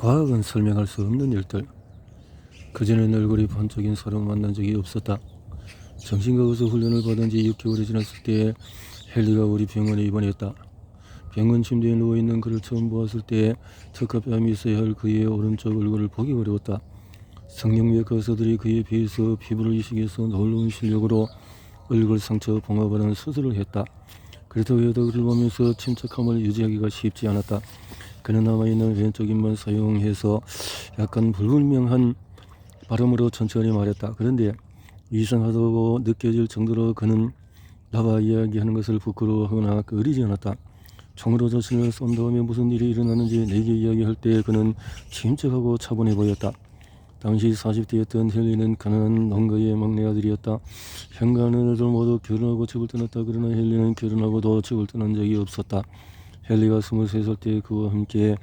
과학은 설명할 수 없는 일들. 그전엔 얼굴이 번쩍인 사람을 만난 적이 없었다. 정신과 의사 훈련을 받은 지 6개월이 지났을 때 헨리가 우리 병원에 입원했다. 병원 침대에 누워있는 그를 처음 보았을 때 턱과 있어야 할 그의 오른쪽 얼굴을 보기 어려웠다. 성형외과 의사들이 그에 비해서 피부를 이식해서 놀라운 실력으로 얼굴 상처 봉합하는 수술을 했다. 그렇다고 해도 그를 보면서 침착함을 유지하기가 쉽지 않았다. 그는 남아있는 왼쪽 입만 사용해서 약간 불분명한 발음으로 천천히 말했다. 그런데 이상하다고 느껴질 정도로 그는 나와 이야기하는 것을 부끄러워하거나 꺼리지 않았다. 총으로 자신을 쏜 다음에 무슨 일이 일어나는지 내게 이야기할 때 그는 침착하고 차분해 보였다. 당시 40대였던 헨리는 가난한 농가의 막내 아들이었다. 형과 누나들 모두 결혼하고 집을 떠났다. 그러나 헨리는 결혼하고도 집을 떠난 적이 없었다. 헨리가 23살 때 그와 함께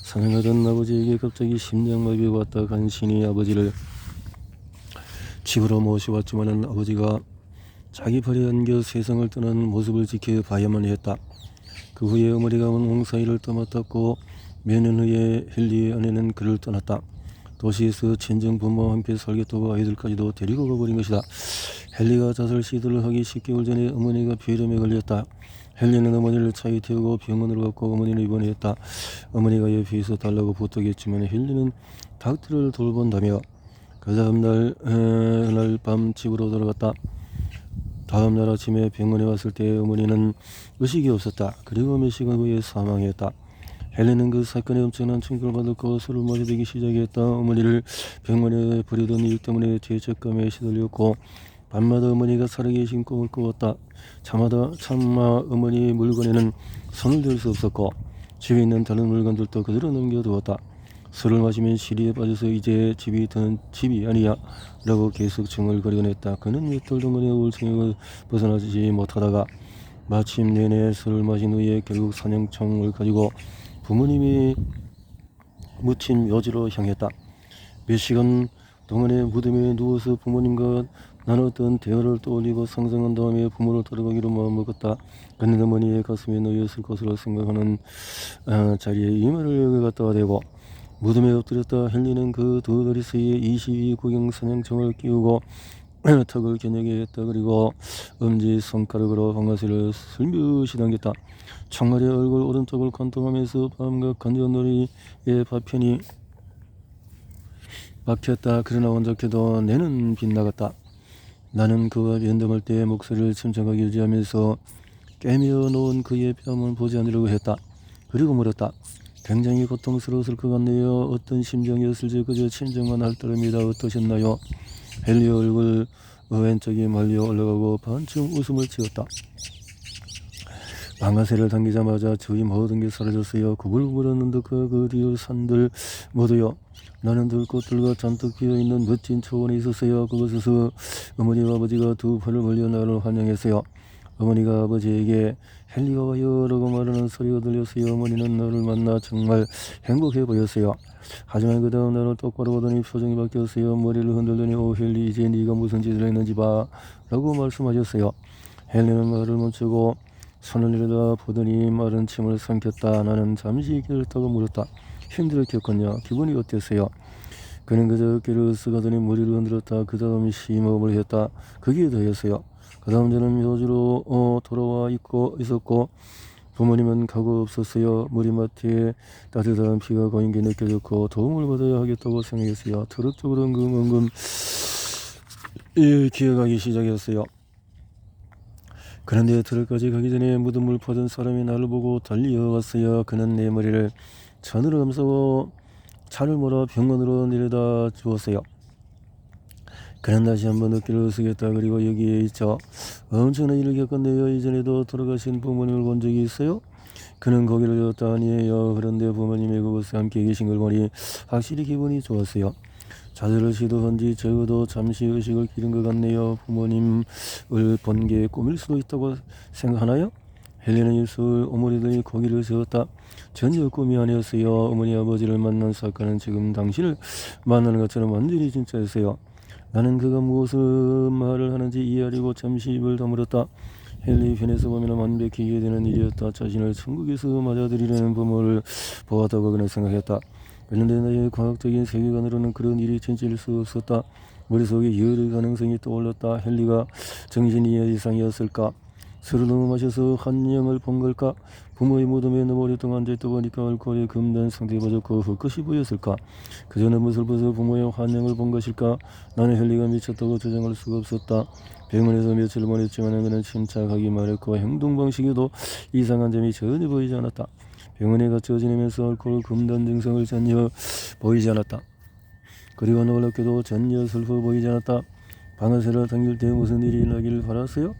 사냥하던 아버지에게 갑자기 심장마비가 왔다. 간신히 아버지를 집으로 모셔왔지만 아버지가 자기 팔에 안겨 세상을 떠나는 모습을 지켜봐야만 했다. 그 후에 어머니가 농사일을 떠맡았고 몇 년 후에 헨리의 아내는 그를 떠났다. 도시에서 친정 부모와 함께 살겠다고 아이들까지도 데리고 가버린 것이다. 헨리가 자살 시도를 하기 10개월 전에 어머니가 폐렴에 걸렸다. 헨리는 어머니를 차에 태우고 병원으로 갔고 어머니는 입원했다. 어머니가 옆에서 달라고 부탁했지만 헨리는 닥터를 돌본다며 그 다음날 그날 밤 집으로 돌아갔다. 다음날 아침에 병원에 왔을 때 어머니는 의식이 없었다. 그리고 몇 시간 후에 사망했다. 헨리는 그 사건에 엄청난 충격을 받았고 술을 마시기 시작했다. 어머니를 병원에 버리던 일 때문에 죄책감에 시달렸고 밤마다 어머니가 살아계신 꿈을 꾸었다. 차마 어머니 물건에는 손을 댈 수 없었고 집에 있는 다른 물건들도 그대로 넘겨두었다. 술을 마시면 시리에 빠져서 이제 집이 더는 집이 아니야 라고 계속 중얼거리곤 했다. 그는 몇달 동안의 우울증에 벗어나지 못하다가 마침 내내 술을 마신 후에 결국 사냥총을 가지고 부모님이 묻힌 묘지로 향했다. 몇 시간 동안의 무덤에 누워서 부모님과 나눴던 대화를 떠올리고 상상한 다음에 부모를 따라가기로 마음먹었다. 그는 어머니의 가슴에 놓였을 것으로 생각하는 자리에 이마를 갖다가 대고 무덤에 엎드렸다. 헨리는 그 두 다리 사이에 22 구경 사냥총을 끼우고 턱을 겨누게 했다. 그리고 엄지 손가락으로 방아쇠를 슬며시 당겼다. 총알의 얼굴 오른쪽을 관통하면서 밤과 간전놀이의 파편이 막혔다. 그러나 온전케도 내는 빗나갔다. 나는 그와 면담할 때 목소리를 침착하게 유지하면서 깨며 놓은 그의 뺨은 보지 않으려고 했다. 그리고 물었다. 굉장히 고통스러웠을 것 같네요. 어떤 심정이었을지 그저 친정만 할 따름이다. 어떠셨나요? 헨리의 얼굴 왼쪽이 말려 올라가고 반쯤 웃음을 지었다. 방아쇠를 당기자마자 저희 모든 게 사라졌어요. 구불구불한 듯과 그 뒤의 산들 모두요. 나는 들꽃들과 잔뜩 피어있는 멋진 초원에 있었어요. 그곳에서 어머니와 아버지가 두 팔을 벌려 나를 환영했어요. 어머니가 아버지에게 헨리가 와요 라고 말하는 소리가 들렸어요. 어머니는 나를 만나 정말 행복해 보였어요. 하지만 그 다음 날을 똑바로 보더니 표정이 바뀌었어요. 머리를 흔들더니 오 헨리 이제 네가 무슨 짓을 했는지 봐 라고 말씀하셨어요. 헨리는 말을 멈추고 손을 내려다 보더니 마른 침을 삼켰다. 나는 잠시 기다렸다가 물었다. 힘들었겠군요. 기분이 어땠어요? 그는 그저 어깨를 쓰가더니 머리를 흔들었다. 그 다음 심호흡을 했다. 그게 다였어요. 그 다음 저는 묘지로 돌아와 있었고 부모님은 가고 없었어요. 머리맡에 따뜻한 피가 고인 게 느껴졌고 도움을 받아야 하겠다고 생각했어요. 트럭쪽으로 엉금엉금 기어가기 시작했어요. 그런데 트럭까지 가기 전에 무덤을 파던 사람이 나를 보고 달려왔어요. 그는 내 머리를 천으로 감싸고 차를 몰아 병원으로 내려다 주었어요. 그는 다시 한번 어깨를 쓰겠다. 그리고 여기에 있죠. 엄청난 일을 겪었네요. 이전에도 돌아가신 부모님을 본 적이 있어요? 그는 고개를 들었다. 아니에요. 그런데 부모님이 그곳에 함께 계신 걸 보니 확실히 기분이 좋았어요. 자살을 시도한 지 적어도 잠시 의식을 잃은 것 같네요. 부모님을 본 게 꿈일 수도 있다고 생각하나요? 헨리는 입술 오므리더니 고개를 저었다. 전혀 꿈이 아니었어요. 어머니 아버지를 만난 사건은 지금 당신을 만나는 것처럼 완전히 진짜였어요. 나는 그가 무엇을 말을 하는지 이해하려고 잠시 입을 다물었다. 헨리 편에서 보면 완벽히 이해되는 일이었다. 자신을 천국에서 맞아들이려는 부모를 보았다고 그는 생각했다. 그런데 나의 과학적인 세계관으로는 그런 일이 진짜일 수 없었다. 머릿속에 여러 가능성이 떠올랐다. 헨리가 정신이 이상이었을까? 술을 너무 마셔서 환영을 본 걸까? 부모의 무덤에 너무 오랫동안 앉아있다 보니까 알코올에 금단 상태에 빠졌고 헛것이 보였을까? 그저는 무엇을 벗어 부모의 환영을 본 것일까? 나는 헨리가 미쳤다고 주장할 수가 없었다. 병원에서 며칠 보냈지만 그는 침착하기만 했고 행동 방식에도 이상한 점이 전혀 보이지 않았다. 병원에 갇혀 지내면서 알코올 금단 증상을 전혀 보이지 않았다. 그리고 놀랍게도 전혀 슬퍼 보이지 않았다. 방아쇠를 당길 때 무슨 일이 일어나길 바랐어요?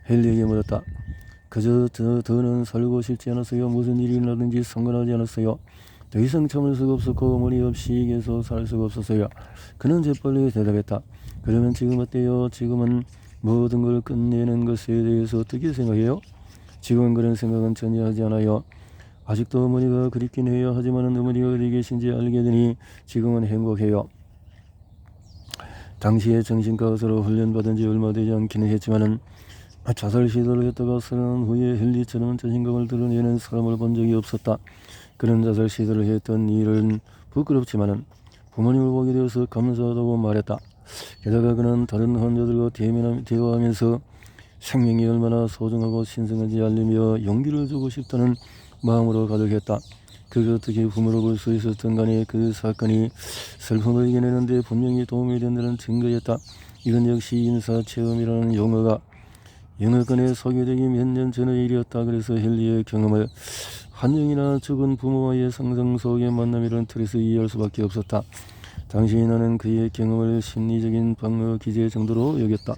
헨리에게 물었다. 그저 더는 살고 싶지 않았어요. 무슨 일이 일어나든지 상관하지 않았어요. 더 이상 참을 수가 없었고 어머니 없이 계속 살 수가 없었어요. 그는 재빨리 대답했다. 그러면 지금 어때요? 지금은 모든 걸 끝내는 것에 대해서 어떻게 생각해요? 지금은 그런 생각은 전혀 하지 않아요. 아직도 어머니가 그립긴 해요. 하지만 어머니가 어디 계신지 알게 되니 지금은 행복해요. 당시에 정신과 의사로 훈련받은 지 얼마 되지 않기는 했지만은 자살 시도를 했다가 살아난 후에 헨리처럼 자신감을 드러내는 사람을 본 적이 없었다. 그런 자살 시도를 했던 일은 부끄럽지만은 부모님을 보게 되어서 감사하다고 말했다. 게다가 그는 다른 환자들과 대화하면서 생명이 얼마나 소중하고 신성한지 알리며 용기를 주고 싶다는 마음으로 가득했다. 그가 어떻게 부모를 볼 수 있었던 간에 그 사건이 슬픔을 이겨내는 데 분명히 도움이 된다는 증거였다. 이건 역시 인사체험이라는 용어가 영어권에 소개되기 몇 년 전의 일이었다. 그래서 헨리의 경험을 환영이나 죽은 부모와의 상상 속의 만남이라는 틀에서 이해할 수밖에 없었다. 당시 나는 그의 경험을 심리적인 방어 기제 정도로 여겼다.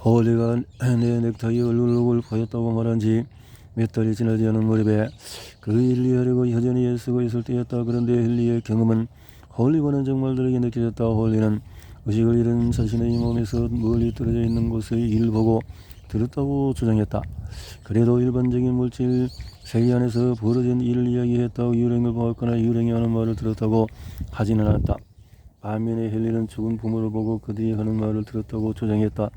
홀리가 내 넥타이에 얼굴을 보였다고 말한 지 몇 달이 지나지 않은 무렵에 그 일을 하려고 여전히 애쓰고 있을 때였다. 그런데 헨리의 경험은 홀리와는 정말 다르게 느껴졌다. 홀리는 의식을 잃은 자신의 몸에서 멀리 떨어져 있는 곳의 일을 보고 들었다고 주장했다. 그래도 일반적인 물질 세계 안에서 벌어진 일을 이야기했다고 유령을 보았거나 유령이 하는 말을 들었다고 하지는 않았다. 반면에 헨리는 죽은 부모를 보고 그들이 하는 말을 들었다고 주장했다.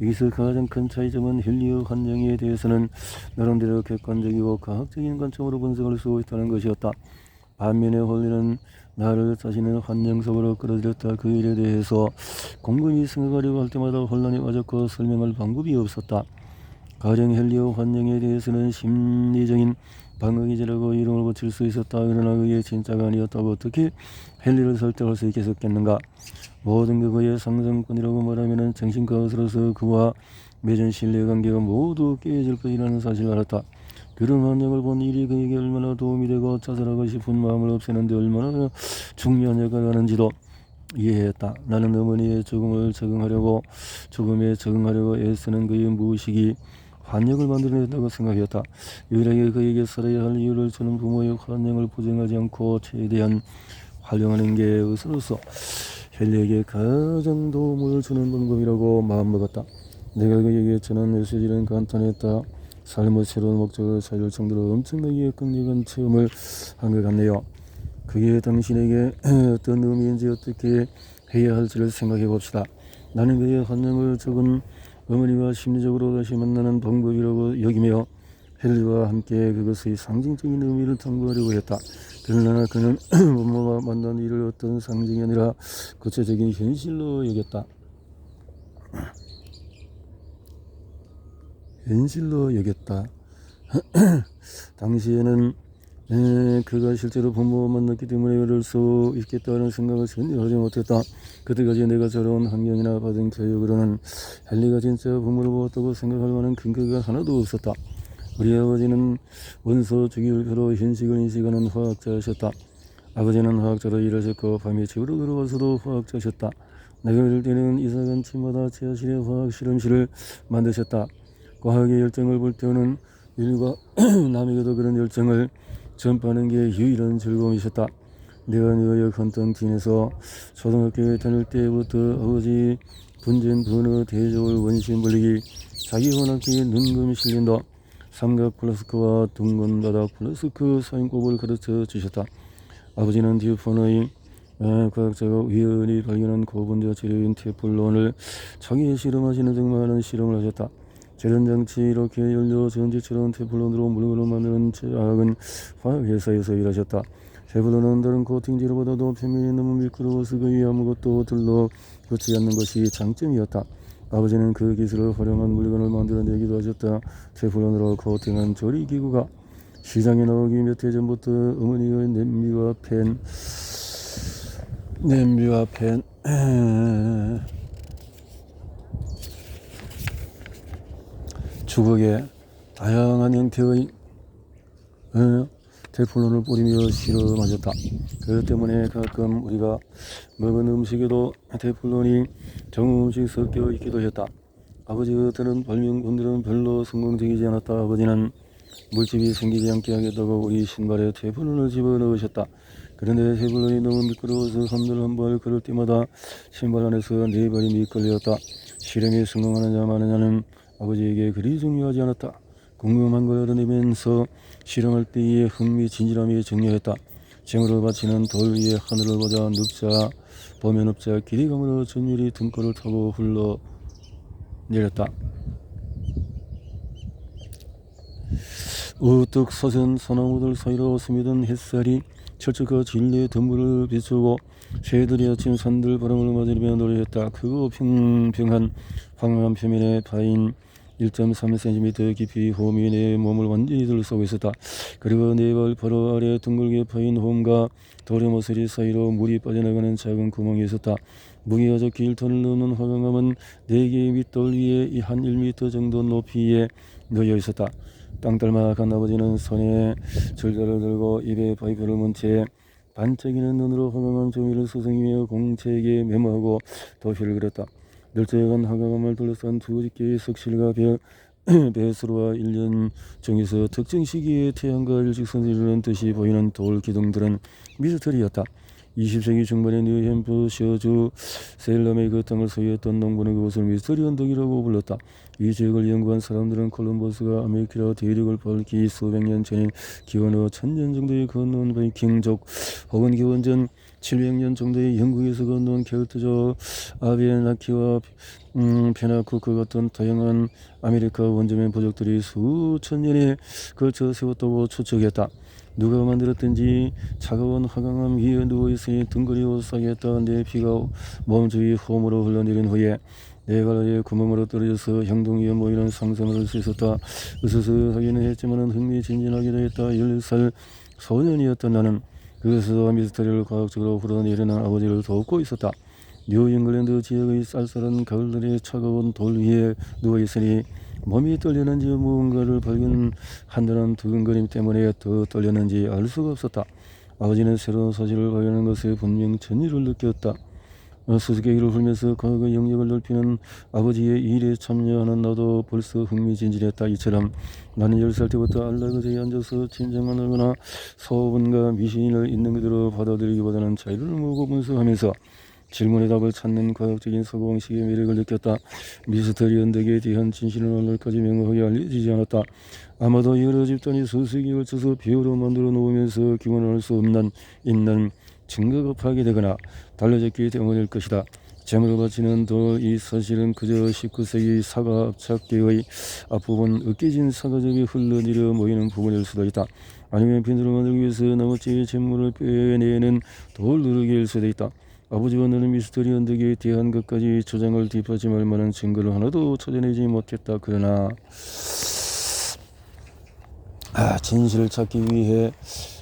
여기서 가장 큰 차이점은 헨리의 환영에 대해서는 나름대로 객관적이고 과학적인 관점으로 분석할 수 있다는 것이었다. 반면에 홀리는 나를 자신의 환영 속으로 끌어들였다. 그 일에 대해서 곰곰이 생각하려고 할 때마다 혼란에 빠졌고 설명할 방법이 없었다. 가령 헨리의 환영에 대해서는 심리적인 방어기제라고 이름을 붙일 수 있었다. 그러나 그게 진짜가 아니었다고 어떻게 헨리를 설득할 수 있겠었겠는가? 모든 게 그의 상상뿐이라고 말하면 정신과 의사로서 그와 맺은 신뢰관계가 모두 깨질 것이라는 사실을 알았다. 그런 환영을 본 일이 그에게 얼마나 도움이 되고 자살하고 싶은 마음을 없애는데 얼마나 중요한 역할을 하는지도 이해했다. 나는 어머니의 죽음에 적응하려고 애쓰는 그의 무의식이 환영을 만들어낸다고 생각했다. 유일하게 그에게 살아야 할 이유를 주는 부모의 환영을 부정하지 않고 최대한 활용하는 게 의사로서 헨리에게 가장 도움을 주는 방법이라고 마음먹었다. 내가 그에게 전한 메시지는 간단했다. 삶의 새로운 목적을 찾을 정도로 엄청나게 강력한 체험을 한 것 같네요. 그게 당신에게 어떤 의미인지 어떻게 해야 할지를 생각해 봅시다. 나는 그의 환영을 적은 어머니와 심리적으로 다시 만나는 방법이라고 여기며 헨리와 함께 그것의 상징적인 의미를 탐구하려고 했다. 그러나 그는 부모와 만난 일을 어떤 상징이 아니라 구체적인 현실로 여겼다. 당시에는 그가 실제로 부모와 만났기 때문에 그럴 수 있겠다는 생각을 전혀 하지 못했다. 그때까지 내가 자라온 환경이나 받은 교육으로는 헨리가 진짜 부모를 보았다고 생각할 만한 근거가 하나도 없었다. 우리 아버지는 원소 주기율표로 현식을 인식하는 화학자셨다. 아버지는 화학자로 일하셨고 밤에 집으로 들어와서도 화학자셨다. 내가 어릴 때는 이사간 집마다 지하실에 화학 실험실을 만드셨다. 과학의 열정을 불태우는 일과 남에게도 그런 열정을 전파하는 게 유일한 즐거움이셨다. 내가 뉴욕 헌팅턴에서 초등학교에 다닐 때부터 아버지 분진 번호 대조월 원심 불리기 자기 혼합기에 눈금 실린다. 삼각 플라스크와 둥근 바닥 플라스크 사용법을 가르쳐 주셨다. 아버지는 듀폰의 과학자가 우연히 발견한 고분자 재료인 테플론을 자기의 실험하시는 등 많은 실험을 하셨다. 재련장치 이렇게 열려 전지처럼 테플론으로 물건을 만드는 작은 화학회사에서 일하셨다. 테플론은 다른 코팅제로보다도 표면이 너무 미끄러워서 거의 아무것도 들러붙지 않는 것이 장점이었다. 아버지는 그 기술을 활용한 물건을 만들어내기도 하셨다. 테플론으로 코팅한 조리기구가 시장에 나오기 몇 해 전부터 어머니의 냄비와 팬 주걱에 다양한 형태의 테플론을 뿌리며 실험하셨다. 그 때문에 가끔 우리가 먹은 음식에도 테플론이 정음식 섞여 있기도 했다. 아버지 같은 발명품들은 별로 성공적이지 않았다. 아버지는 물집이 생기지 않게 하겠다고 우리 신발에 테플론을 집어넣으셨다. 그런데 테플론이 너무 미끄러워서 한발 걸을 때마다 신발 안에서 네 발이 미끌렸다. 실험에 성공하느냐 마느냐는 아버지에게 그리 중요하지 않았다. 궁금한 걸 얻어내면서 실험할 때의 흥미진진함이 정리했다. 쟁으로 받치는 돌 위에 하늘을 보자 늪자 보면 읍자 길이감으로 전율이 등골을 타고 흘러내렸다. 우뚝 솟은 소나무들 사이로 스며든 햇살이 철쭉과 진리의 덤불을 비추고 새들이 아침 산들 바람을 맞으며 노래했다. 크고 평평한 황홀한 표면에 파인 1.3cm 깊이 홈이 내 몸을 완전히 둘러싸고 있었다. 그리고 네 발 바로 아래 둥글게 파인 홈과 도래모서리 사이로 물이 빠져나가는 작은 구멍이 있었다. 무게가 적게 1톤을 넘는 화강암은 4개의 밑돌 위에 한 1m 정도 높이에 놓여 있었다. 땅딸막한 아버지는 손에 절자를 들고 입에 파이프를 문 채 반짝이는 눈으로 화강암 조미를 수성이며 공책에 메모하고 도표를 그렸다. 널쩍한 화강암을 둘러싼 2개의 석실과 배수로와 1년 중에서 특정 시기에 태양과 일직선을 이루는 듯이 보이는 돌 기둥들은 미스터리였다. 20세기 중반의 뉴햄프셔주 세일럼의 그 땅을 소유했던 농부는 그것을 미스터리 언덕이라고 불렀다. 이 지역을 연구한 사람들은 콜럼버스가 아메리카 대륙을 밟기 수백 년 전인 기원 후 1000년 정도에 건너온 바이킹족 혹은 기원 전 700년 정도의 영국에서 건너온 켈트족 아베나키와 페나쿠크 같은 다양한 아메리카 원주민 부족들이 수천 년에 걸쳐 세웠다고 추측했다. 누가 만들었든지 차가운 화강암 위에 누워있으니 등골이 오싹했다. 내 피가 몸 주위 홈으로 흘러내린 후에 내 가라에 구멍으로 떨어져서 향동위에 모이는 상상을 할 수 있었다. 으스스하기는 했지만 흥미진진하기도 했다. 16살 소년이었던 나는 그것에서 미스터리를 과학적으로 풀어내려는 아버지를 돕고 있었다. 뉴 잉글랜드 지역의 쌀쌀한 가을날에 차가운 돌 위에 누워있으니 몸이 떨리는지 무언가를 발견한다는 두근거림 때문에 더 떨렸는지 알 수가 없었다. 아버지는 새로운 사실을 발견하는 것에 분명 전율을 느꼈다. 수수께끼를 풀면서 과학의 영역을 넓히는 아버지의 일에 참여하는 나도 벌써 흥미진진했다. 이처럼 나는 10살 때부터 안락의자에 앉아서 진정만 하거나 소원과 미신을 있는 그대로 받아들이기보다는 자유를 모으고 분석하면서 질문의 답을 찾는 과학적인 사고방식의 매력을 느꼈다. 미스터리 언덕에 대한 진실은 오늘까지 명확하게 알려지지 않았다. 아마도 여러 집단이 수세기에 걸쳐서 비어로 만들어 놓으면서 기원할 수 있는 증거가 파괴되거나 달라졌기 때문일 것이다. 재물을 바치는 돌, 이 사실은 그저 19세기 사과 압착계의 앞부분 으깨진 사과즙이 흘러내려 모이는 부분일 수도 있다. 아니면 빈도를 만들기 위해서 나머지 재물을 빼내는 돌 누르기일 수도 있다. 아버지와 나는 미스터리 언덕에 대한 것까지 주장을 뒷받침할 만한 증거를 하나도 찾아내지 못했다. 그러나 진실을 찾기 위해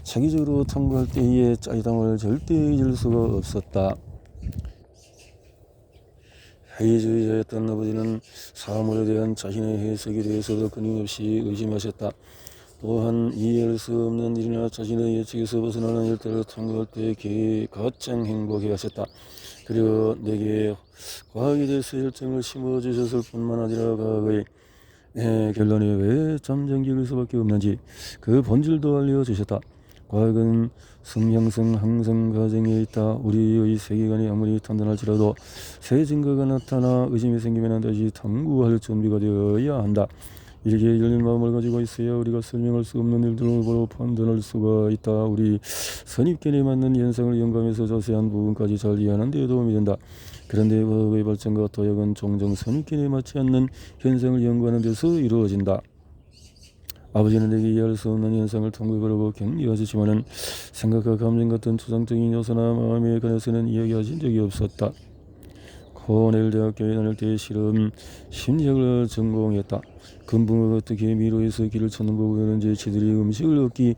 체계적으로 탐구할 때의 짜릿함을 절대 잊을 수가 없었다. 회의주의자였던 아버지는 사물에 대한 자신의 해석에 대해서도 끊임없이 의심하셨다. 또한 이해할 수 없는 일이나 자신의 예측에서 벗어나는 일들을 탐구할 때 가장 행복해하셨다. 그리고 내게 과학에 대해서 열정을 심어주셨을 뿐만 아니라 과학의 결론이 왜 잠잠기일 수밖에 없는지 그 본질도 알려주셨다. 과학은 성향성 항성 과정에 있다. 우리의 세계관이 아무리 단단할지라도 새 증거가 나타나 의심이 생기면 다시 탐구할 준비가 되어야 한다. 이렇게 열린 마음을 가지고 있어야 우리가 설명할 수 없는 일들을 보고 판단할 수가 있다. 우리 선입견에 맞는 현상을 영감해서 자세한 부분까지 잘 이해하는 데 도움이 된다. 그런데 과학의 발전과 도약은 종종 선입견에 맞지 않는 현상을 연구하는 데서 이루어진다. 아버지는 내게 이해할 수 없는 현상을 통곡하고 격려하셨지만은 생각과 감정 같은 추상적인 요소나 마음에 관해서는 이야기하신 적이 없었다. 코넬 대학교에 다닐 때 실험 심리학을 전공했다. 금붕어가 어떻게 미로에서 길을 찾는 법이었는지, 지들이 음식을 얻기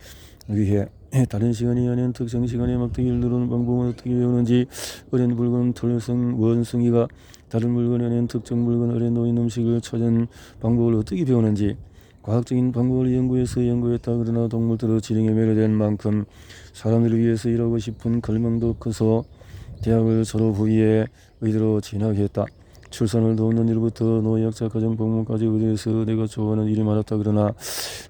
위해 다른 시간이 아닌 특정 시간에 막대기를 누르는 방법은 어떻게 배우는지, 어린 물건 원숭이가 다른 물건이 아닌 특정 물건 아래 놓인 음식을 찾은 방법을 어떻게 배우는지, 과학적인 방법을 연구했다. 그러나 동물들의 지능에 매료된 만큼 사람들을 위해서 일하고 싶은 갈망도 커서 대학을 졸업 후에 의대로 진학했다. 출산을 돕는 일부터 노약자 가정방문까지 의대에서 내가 좋아하는 일이 많았다. 그러나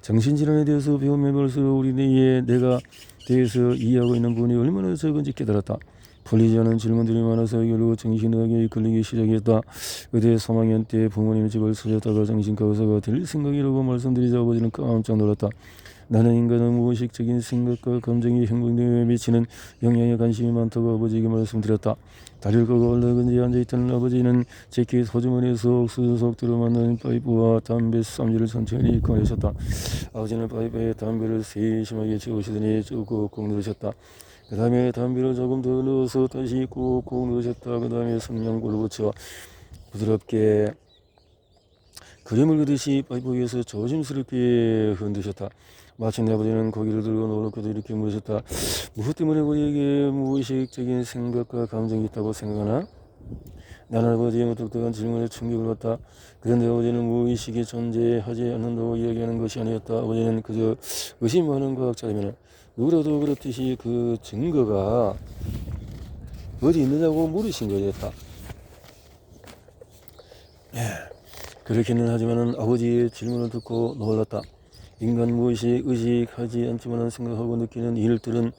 정신질환에 대해서 배우면 볼수록 우리의 내가 대해서 이해하고 있는 부분이 얼마나 적은지 깨달았다. 풀리지 않은 질문들이 많아서 결국 정신의학에 이끌리기 시작했다. 의대 3학년 때 부모님 집을 찾았다가 정신과 의사가 될 생각이라고 말씀드리자 아버지는 깜짝 놀랐다. 나는 인간의 무의식적인 생각과 감정이 행동에 미치는 영향에 관심이 많다고 아버지에게 말씀드렸다. 다리를 꺾어 얼른지 앉아있던 아버지는 재킷 호주머니에서 옥수수 들어맞는 파이프와 담배 쌈지를 천천히 꺼내셨다. 아버지는 파이프에 담배를 세심하게 채우시더니 꾹꾹 누르셨다. 그 다음에 담배를 조금 더 넣어서 다시 꾹꾹 누르셨다. 그 다음에 성냥불을 붙여 부드럽게 그림을 그듯이 파이프 위에서 조심스럽게 흔드셨다. 마침내 아버지는 고개를 들고 노랗게도 이렇게 물으셨다. 무엇 때문에 우리에게 무의식적인 생각과 감정이 있다고 생각하나? 나는 아버지의 무뚝뚝한 질문에 충격을 받다. 그런데 아버지는 무의식이 존재하지 않는다고 이야기하는 것이 아니었다. 아버지는 그저 의심하는 과학자라면 누구라도 그렇듯이 그 증거가 어디 있느냐고 물으신 거였다. 그렇기는 하지만은 아버지의 질문을 듣고 놀랐다. 인간 무의식 의식하지 않지만 생각하고 느끼는 일들은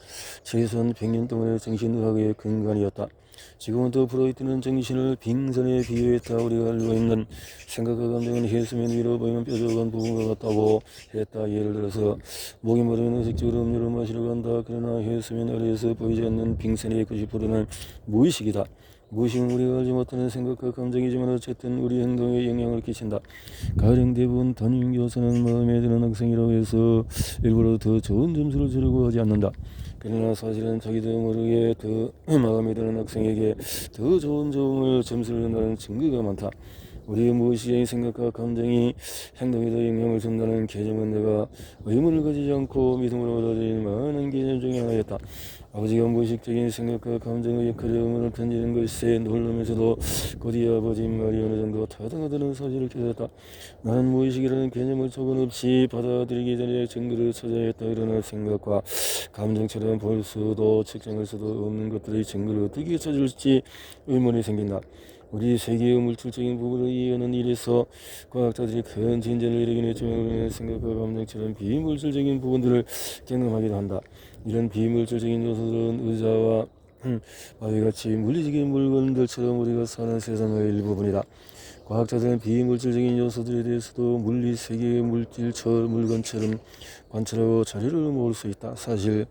최소한 100년 동안의 정신의학의 근간이었다. 지금은 또 프로이트는 정신을 빙산에 비유했다. 우리가 알고 있는 생각과 감정은 해수면 위로 보이는 뾰족한 부분과 같다고 했다. 예를 들어서 목이 마르면 의식적으로 음료를 마시러 간다. 그러나 해수면 아래에서 보이지 않는 빙산의 90%는 무의식이다. 무의식은 우리가 알지 못하는 생각과 감정이지만 어쨌든 우리 행동에 영향을 끼친다. 가령 대부분 담임교사는 마음에 드는 학생이라고 해서 일부러 더 좋은 점수를 주려고 하지 않는다. 그러나 사실은 자기도 모르게 더 마음에 드는 학생에게 더 좋은 점수를 준다는 증거가 많다. 우리의 무의식적인 생각과 감정이 행동에도 영향을 준다는 개념은 내가 의문을 가지지 않고 믿음으로 받아들인 많은 개념 중에 하나였다. 아버지가 무의식적인 생각과 감정의 역할에 의문을 던지는 것에 놀라면서도 곧이어 아버지 말이 어느 정도 타당하다는 사실을 깨달았다. 나는 무의식이라는 개념을 조건 없이 받아들이기 전에 증거를 찾아야 했다. 그러나 생각과 감정처럼 볼 수도 측정할 수도 없는 것들의 증거를 어떻게 찾을지 의문이 생긴다. 우리 세계의 물질적인 부분을 이해하는 일에서 과학자들이 큰 진전을 이루긴 했지만 우리는 생각과 감정처럼 비물질적인 부분들을 경험하기도 한다. 이런 비물질적인 요소들은 의자와 바위같이 물리적인 물건들처럼 우리가 사는 세상의 일부분이다. 과학자들은 비물질적인 요소들에 대해서도 물리 세계의 물건처럼 관찰하고 자료를 모을 수 있다. 사실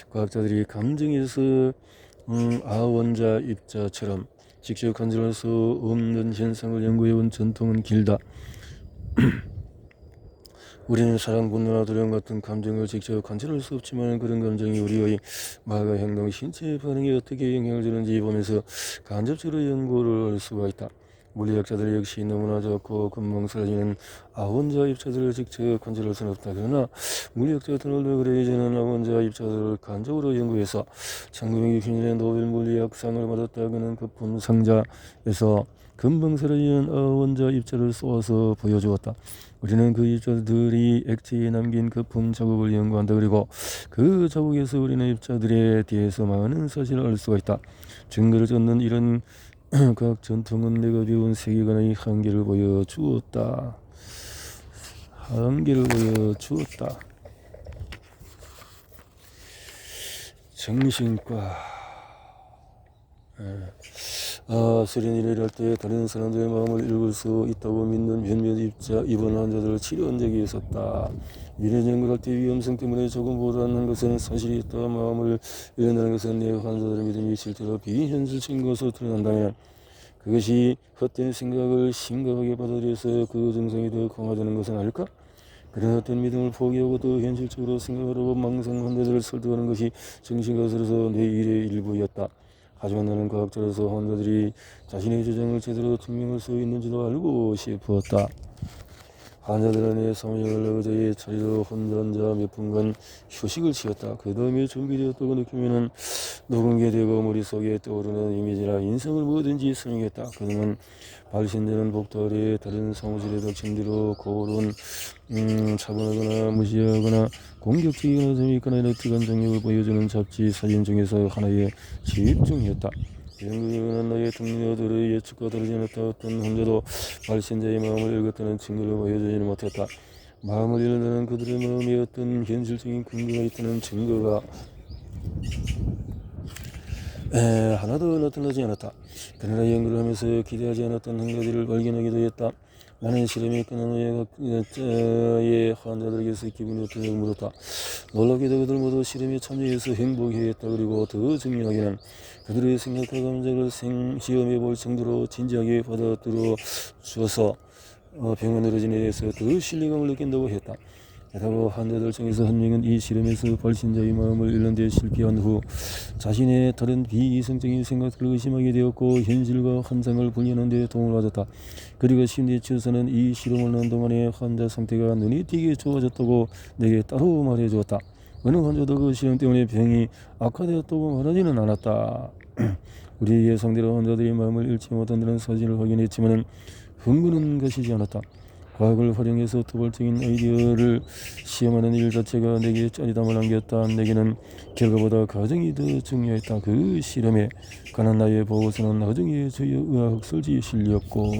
과학자들이 감정에서 아원자 입자처럼 직접 관찰할 수 없는 현상을 연구해온 전통은 길다. 우리는 사랑, 분노나 두려움 같은 감정을 직접 관찰할 수 없지만 그런 감정이 우리의 말과 행동, 신체 반응에 어떻게 영향을 주는지 보면서 간접적으로 연구를 할 수가 있다. 물리학자들 역시 너무나 작고 금방 사라지는 아원자 입자들을 직접 관찰할 수는 없다. 그러나 물리학자 도널드 그레이저는 아원자 입자들을 간접으로 연구해서 1960년에 노벨 물리학상을 받았다. 그는 거품 상자에서 금방 사라지는 아원자 입자를 쏘아서 보여주었다. 우리는 그 입자들이 액체에 남긴 거품 자국을 연구한다. 그리고 그 자국에서 우리는 입자들에 대해서 많은 사실을 알 수가 있다. 증거를 찾는 이런 과학 전통은 내가 배운 세계관의 한계를 보여주었다. 정신과 수련을 일할 때 다른 사람들의 마음을 읽을 수 있다고 믿는 몇몇 입원 환자들을 치료한 적이 있었다. 미래 연구할 때 위험성 때문에 조금 보다는 것은 사실이 있다. 마음을 읽는다는 것은 내 환자들의 믿음이 실제로 비현실적인 것으로 드러난다면 그것이 헛된 생각을 심각하게 받아들여서 그 증상이 더 강화되는 것은 아닐까? 그런 헛된 믿음을 포기하고 또 현실적으로 생각하려고 망상 환자들을 설득하는 것이 정신과학으로서 내 일의 일부였다. 하지만 나는 과학자로서 환자들이 자신의 주장을 제대로 증명할 수 있는지도 알고 싶었다. 환자들은 내 사무실을 의자에 차리러 혼자 앉아 몇 분간 휴식을 취했다. 그 다음에 준비되었다고 느끼면은 녹음되고 머릿속에 떠오르는 이미지나 인상을 뭐든지 설명했다. 그동안 발신되는 복도 아래 다른 사무실의 덕침대로 고른 차분하거나 무시하거나 공격적이거나 재미있거나 에너틱한 장력을 보여주는 잡지 사진 중에서 하나에 집중했다. 그는 나의 동료들의 예측과 다르지 않았다. 어떤 혼자도 발신자의 마음을 읽었다는 증거를 보여주지는 못했다. 마음을 읽는다는 그들의 마음에 어떤 현실적인 근거가 있다는 증거가 하나도 나타나지 않았다. 그러나 연구를 하면서 기대하지 않았던 한 가지를 발견하기도 했다. 나는 실험이 끝난 후에 환자들에게서 기분이 어떠냐고 물었다. 놀랍게도 그들 모두 실험에 참여해서 행복해했다. 그리고 더 중요하게는 그들의 생각과 감정을 시험해 볼 정도로 진지하게 받아들여 주어서 병원으로 지내서 더 신뢰감을 느낀다고 했다. 게다가 환자들 중에서 한 명은 이 실험에서 발신자의 마음을 읽는 데 실패한 후 자신의 다른 비이성적인 생각들을 의심하게 되었고 현실과 환상을 분리하는 데 도움을 받았다. 그리고 심리치료사는 이 실험을 하는 동안에 환자 상태가 눈에 띄게 좋아졌다고 내게 따로 말해주었다. 어느 환자도 그 실험 때문에 병이 악화되었다고 말하지는 않았다. 우리 예상대로 환자들의 마음을 읽지 못한다는 사실을 확인했지만 흥분은 것이지 않았다. 과학을 활용해서 토벌적인 아이디어를 시험하는 일 자체가 내게 짜릿함을 안겼다. 내게는 결과보다 과정이 더 중요했다. 그 실험에 관한 나의 보고서는 나중에 저의 의학 설지 실렸고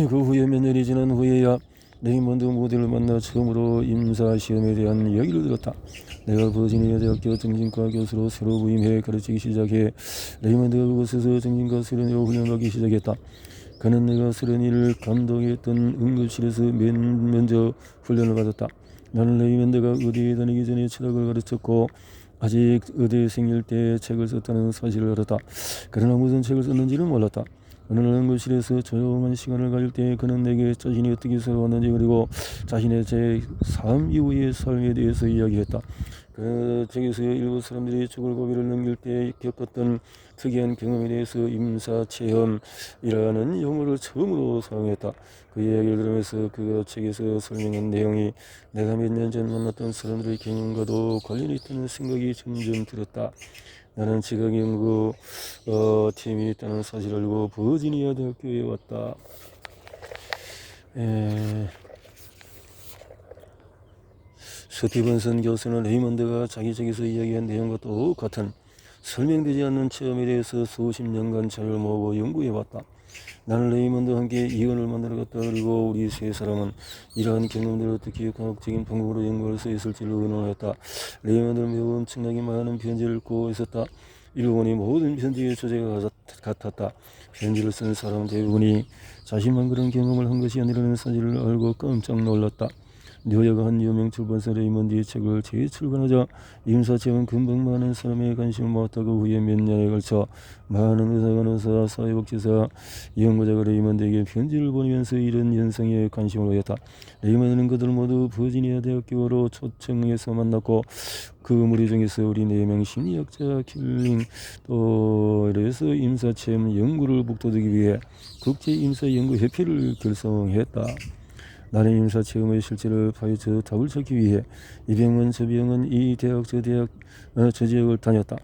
그 후에 몇 년이 지난 후에야 레이먼드 모델을 만나 처음으로 임사 시험에 대한 이야기를 들었다. 내가 버지니아 대학교 정신과 교수로 새로 부임해 가르치기 시작해 레이먼드가 그곳에서 정신과 수련으로 훈련하기 시작했다. 그는 내가 수련이를 감독했던 응급실에서 먼저 훈련을 받았다. 나는 레이먼드가 의대에 다니기 전에 철학을 가르쳤고 아직 의대생일 때 책을 썼다는 사실을 알았다. 그러나 무슨 책을 썼는지는 몰랐다. 어느 날 응급실에서 조용한 시간을 가질 때 그는 내게 자신이 어떻게 살아왔는지 그리고 자신의 제3 이후의 삶에 대해서 이야기했다. 그 책에서 일부 사람들이 죽을 고비를 넘길 때 겪었던 특이한 경험에 대해서 임사체험이라는 용어를 처음으로 사용했다. 그 이야기를 들으면서 그 책에서 설명한 내용이 내가 몇 년 전 만났던 사람들의 경험과도 관련이 있다는 생각이 점점 들었다. 나는 지각 연구 팀이 있다는 사실을 알고 버지니아 대학교에 왔다. 스티븐슨 교수는 레이먼드가 자기 책에서 이야기한 내용과 똑같은 설명되지 않는 체험에 대해서 수십 년간 자료를 모으고 연구해왔다. 나는 레이먼드와 함께 이혼을 만나러 갔다. 그리고 우리 세 사람은 이러한 경험들을 어떻게 과학적인 방법으로 연구할 수 있을지를 의논했다. 레이먼드는 매우 엄청나게 많은 편지를 읽고 있었다. 읽어보니 모든 편지의 주제가 같았다. 편지를 쓴 사람 대부분이 자신만 그런 경험을 한 것이 아니라는 사실을 알고 깜짝 놀랐다. 뉴욕 한 유명 출판사 레이먼드의 책을 재출간하자 임사체험은 금방 많은 사람의 관심을 모았다. 그 후에 몇 년에 걸쳐 많은 의사, 간호사, 사회복지사, 연구자가 레이먼드에게 편지를 보내면서 이런 현상에 관심을 보였다. 레이먼드는 그들 모두 버지니아 대학교로 초청해서 만났고 그 무리 중에서 우리 4명 심리학자 킬링 또 이래서 임사체험 연구를 북돋우기 위해 국제임사연구협회를 결성했다. 나는 임사체험의 실체를 파헤쳐 답을 찾기 위해 이 병원 저 병원 이 대학 저 대학 저 지역을 다녔다.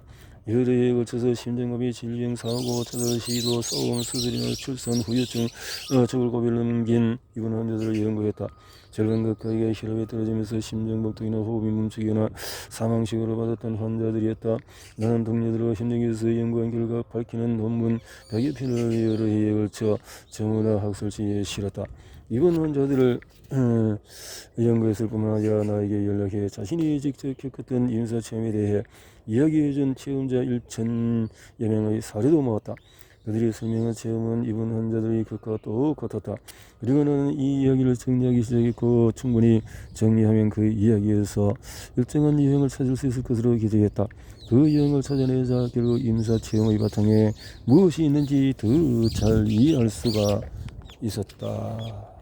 여러 해에 걸쳐서 심장마비, 질병, 사고, 자살 시도, 싸움, 수술이나 출산, 후유증, 죽을 고비를 넘긴 입원 환자들을 연구했다. 절반 가까이가 혈압이 떨어지면서 심장박동이나 호흡이 멈추거나 사망식으로 받았던 환자들이었다. 나는 동료들과 현장에서 연구한 결과 밝히는 논문 100여 편을 여러 해에 걸쳐 전문화 학술지에 실었다. 이번 환자들을 연구했을 뿐만 아니라 나에게 연락해 자신이 직접 겪었던 임사체험에 대해 이야기해준 체험자 1,000여 명의 사례도 모았다. 그들이 설명한 체험은 입은 환자들의 것과 똑같았다. 그리고는 이 이야기를 정리하기 시작했고 충분히 정리하면 그 이야기에서 일정한 유형을 찾을 수 있을 것으로 기대했다. 그 유형을 찾아내자 결국 임사 체험의 바탕에 무엇이 있는지 더 잘 이해할 수가 있었다.